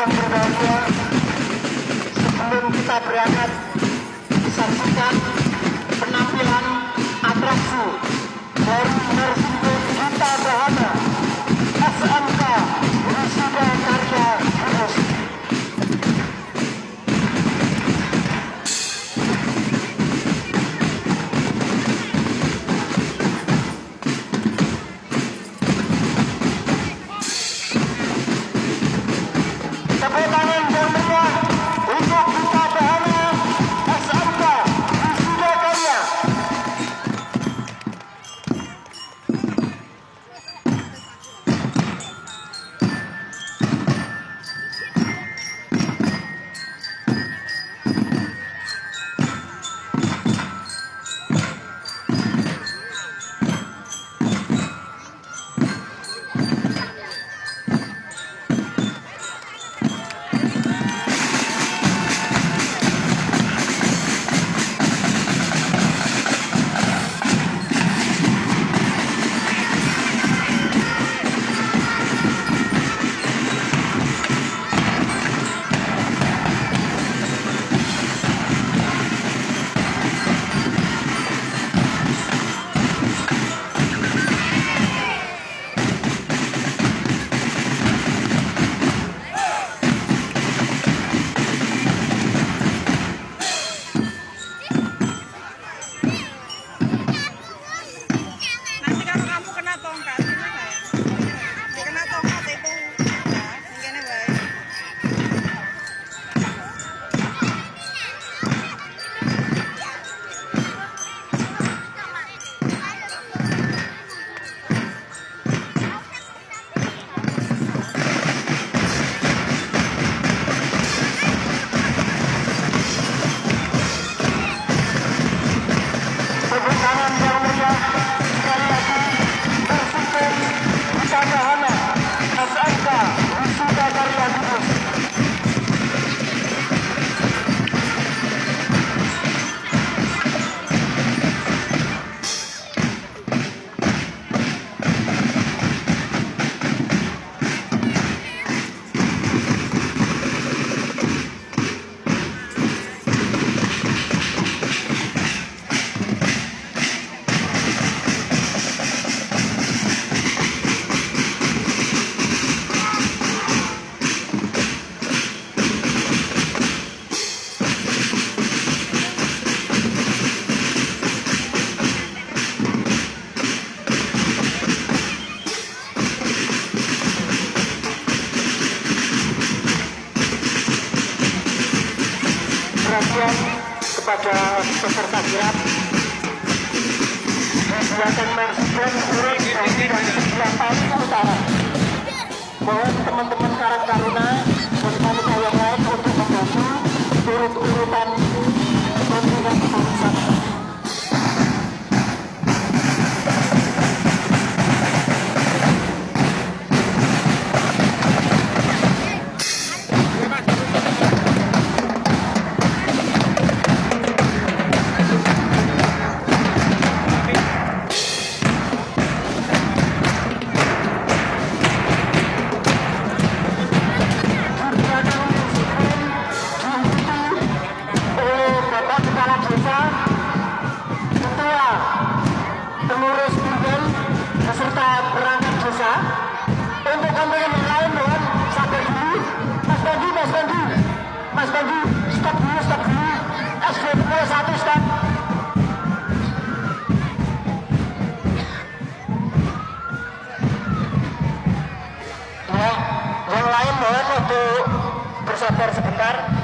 yang berbahagia, sebelum kita berangkat, disaksikan penampilan atraksi dari narasumber Gita Bahana SMK Wisuda Karya Kudus. Tepuk tangan yang meriah untuk Gita Bahana SMK Wisuda Karya. Nanti kalau kamu kena tongkat, gimana ya? Kena tongkat itu, ya, mungkin baik. Tepuk tangan yang meriah sekali lagi bersumpah Gita Bahana SMK Wisuda Karya Kudus. Perhatian kepada peserta kirap buatan Mersiden Urus dan sebelah paling utara. Mohon teman-teman Karang Taruna dan panitia yang lain untuk membantu urut-urutan pemilihan pariwisata. Pengurus Bidang beserta perangkat desa. Untuk kampanye yang lain mohon sabar dulu. Mas Bandi, stop dulu. SD 1 stop. Ya, yang lain mohon untuk bersabar sebentar.